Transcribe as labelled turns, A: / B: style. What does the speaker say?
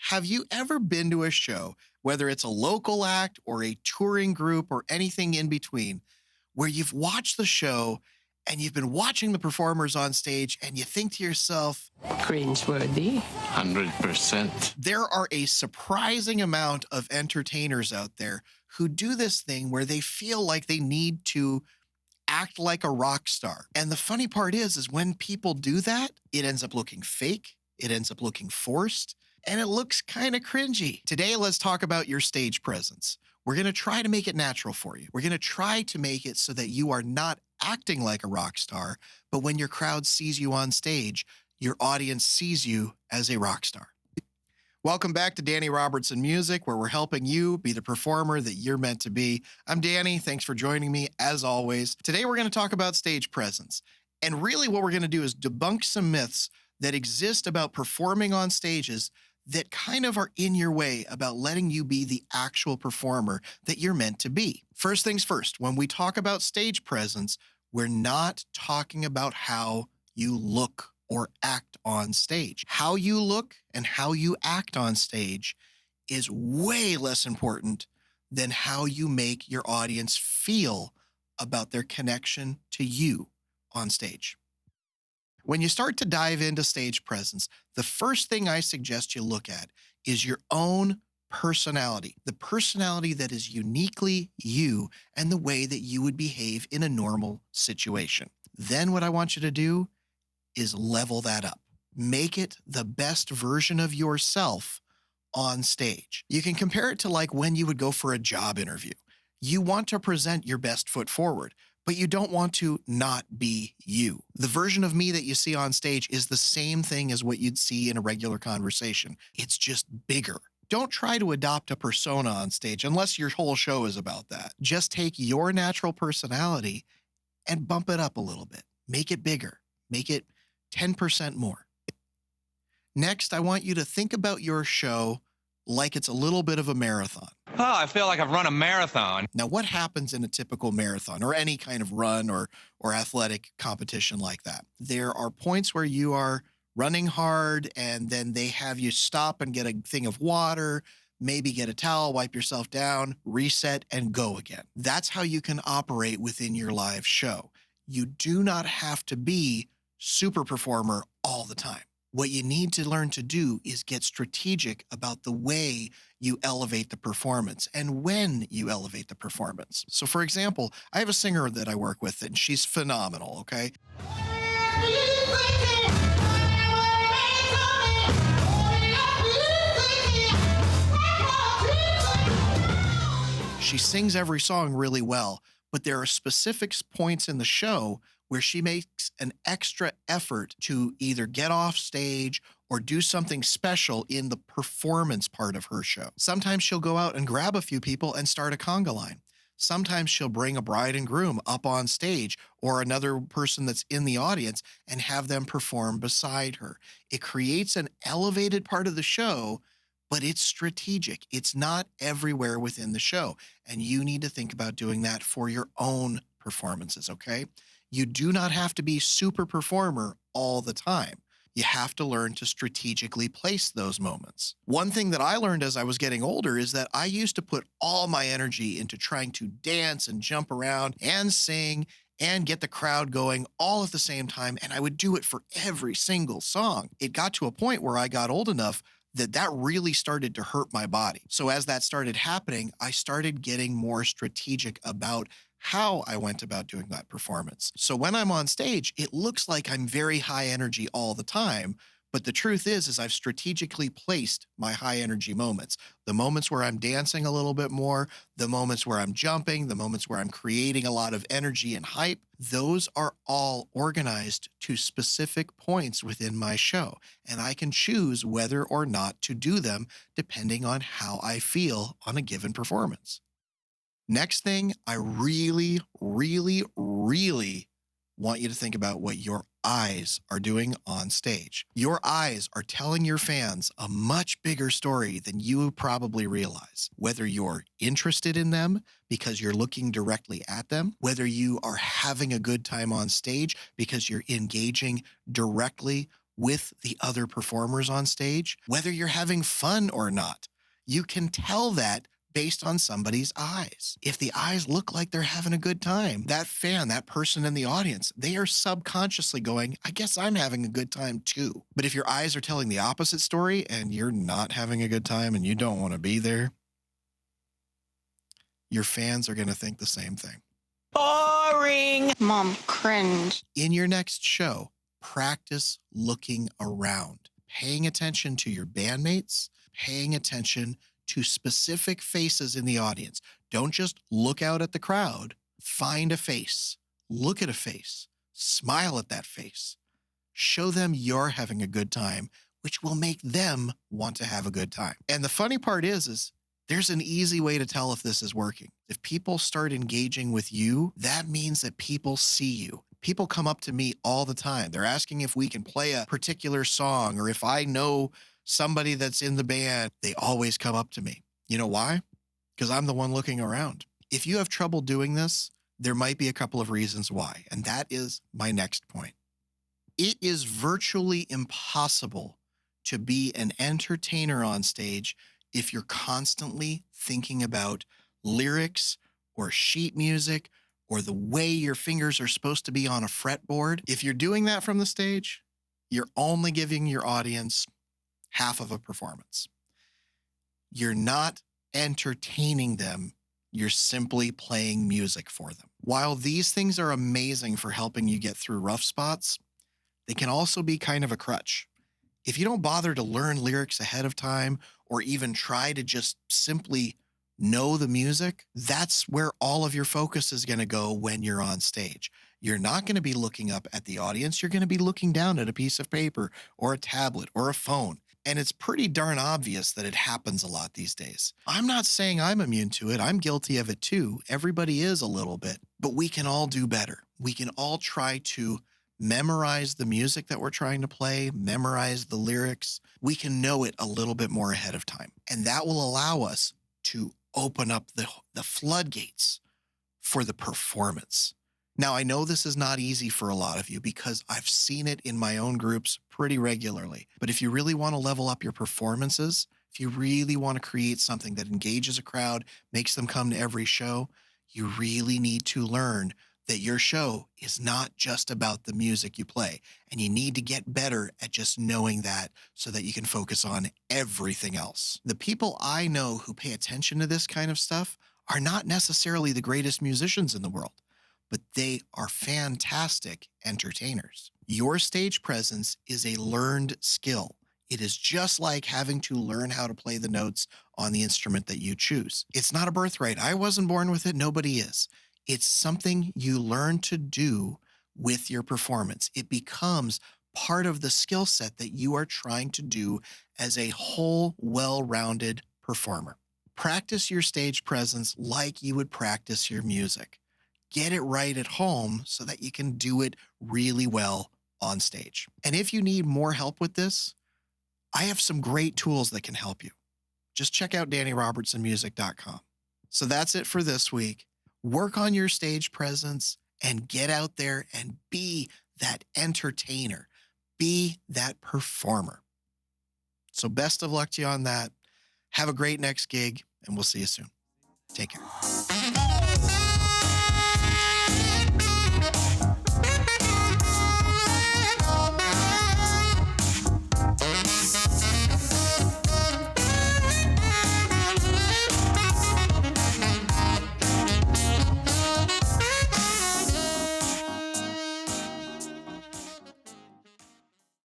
A: Have you ever been to a show, whether it's a local act or a touring group or anything in between, where you've watched the show and you've been watching the performers on stage and you think to yourself,
B: Cringe-worthy.
C: 100%.
A: there are a surprising amount of entertainers out there who do this thing where they feel like they need to act like a rock star. And the funny part is when people do that, it ends up looking fake, it ends up looking forced, and it looks kind of cringy. Today, let's talk about your stage presence. We're going to try to make it natural for you. We're going to try to make it so that you are not acting like a rock star, but when your crowd sees you on stage, your audience sees you as a rock star. Welcome back to Danny Robertson Music, where we're helping you be the performer that you're meant to be. I'm Danny. Thanks for joining me, as always. Today, we're going to talk about stage presence. And really what we're going to do is debunk some myths that exist about performing on stages that kind of are in your way about letting you be the actual performer that you're meant to be. First things first, when we talk about stage presence, we're not talking about how you look or act on stage. How you look and how you act on stage is way less important than how you make your audience feel about their connection to you on stage. When you start to dive into stage presence, the first thing I suggest you look at is your own personality, the personality that is uniquely you and the way that you would behave in a normal situation. Then what I want you to do is level that up. Make it the best version of yourself on stage. You can compare it to like when you would go for a job interview. You want to present your best foot forward, but you don't want to not be you. The version of me that you see on stage is the same thing as what you'd see in a regular conversation. It's just bigger. Don't try to adopt a persona on stage unless your whole show is about that. Just take your natural personality and bump it up a little bit. Make it bigger. Make it 10% more. Next, I want you to think about your show like it's a little bit of a marathon.
D: Oh, I feel like I've run a marathon.
A: Now, what happens in a typical marathon or any kind of run or athletic competition like that? There are points where you are running hard and then they have you stop and get a thing of water, maybe get a towel, wipe yourself down, reset, and go again. That's how you can operate within your live show. You do not have to be super performer all the time. What you need to learn to do is get strategic about the way you elevate the performance and when you elevate the performance. So for example, I have a singer that I work with and she's phenomenal, okay? She sings every song really well, but there are specific points in the show where she makes an extra effort to either get off stage or do something special in the performance part of her show. Sometimes she'll go out and grab a few people and start a conga line. Sometimes she'll bring a bride and groom up on stage or another person that's in the audience and have them perform beside her. It creates an elevated part of the show, but it's strategic. It's not everywhere within the show. And you need to think about doing that for your own performances, okay? You do not have to be super performer all the time. You have to learn to strategically place those moments. One thing that I learned as I was getting older is that I used to put all my energy into trying to dance and jump around and sing and get the crowd going all at the same time. And I would do it for every single song. It got to a point where I got old enough that really started to hurt my body. So as that started happening, I started getting more strategic about how I went about doing that performance. So when I'm on stage, it looks like I'm very high energy all the time, but the truth is I've strategically placed my high energy moments. The moments where I'm dancing a little bit more, the moments where I'm jumping, the moments where I'm creating a lot of energy and hype, those are all organized to specific points within my show. And I can choose whether or not to do them depending on how I feel on a given performance. Next thing, I really, really, really want you to think about what your eyes are doing on stage. Your eyes are telling your fans a much bigger story than you probably realize. Whether you're interested in them because you're looking directly at them, whether you are having a good time on stage because you're engaging directly with the other performers on stage, whether you're having fun or not. You can tell that based on somebody's eyes. If the eyes look like they're having a good time, that fan, that person in the audience, they are subconsciously going, I guess I'm having a good time too. But if your eyes are telling the opposite story and you're not having a good time and you don't want to be there, your fans are going to think the same thing.
B: Boring. Mom, cringe.
A: In your next show, practice looking around, paying attention to your bandmates, paying attention to specific faces in the audience. Don't just look out at the crowd. Find a face, look at a face, smile at that face. Show them you're having a good time, which will make them want to have a good time. And the funny part is there's an easy way to tell if this is working. If people start engaging with you, that means that people see you. People come up to me all the time. They're asking if we can play a particular song or if I know somebody that's in the band. They always come up to me. You know why? Because I'm the one looking around. If you have trouble doing this, there might be a couple of reasons why. And that is my next point. It is virtually impossible to be an entertainer on stage if you're constantly thinking about lyrics or sheet music or the way your fingers are supposed to be on a fretboard. If you're doing that from the stage, you're only giving your audience half of a performance. You're not entertaining them. You're simply playing music for them. While these things are amazing for helping you get through rough spots, they can also be kind of a crutch. If you don't bother to learn lyrics ahead of time or even try to just simply know the music, that's where all of your focus is going to go when you're on stage. You're not going to be looking up at the audience. You're going to be looking down at a piece of paper or a tablet or a phone. And it's pretty darn obvious that it happens a lot these days. I'm not saying I'm immune to it. I'm guilty of it too. Everybody is a little bit, but we can all do better. We can all try to memorize the music that we're trying to play, memorize the lyrics. We can know it a little bit more ahead of time. And that will allow us to open up the floodgates for the performance. Now, I know this is not easy for a lot of you because I've seen it in my own groups pretty regularly. But if you really want to level up your performances, if you really want to create something that engages a crowd, makes them come to every show, you really need to learn that your show is not just about the music you play. And you need to get better at just knowing that so that you can focus on everything else. The people I know who pay attention to this kind of stuff are not necessarily the greatest musicians in the world, but they are fantastic entertainers. Your stage presence is a learned skill. It is just like having to learn how to play the notes on the instrument that you choose. It's not a birthright. I wasn't born with it. Nobody is. It's something you learn to do with your performance. It becomes part of the skill set that you are trying to do as a whole, well-rounded performer. Practice your stage presence like you would practice your music. Get it right at home so that you can do it really well on stage. And if you need more help with this, I have some great tools that can help you. Just check out DannyRobertsonMusic.com. So that's it for this week. Work on your stage presence and get out there and be that entertainer. Be that performer. So best of luck to you on that. Have a great next gig, and we'll see you soon. Take care.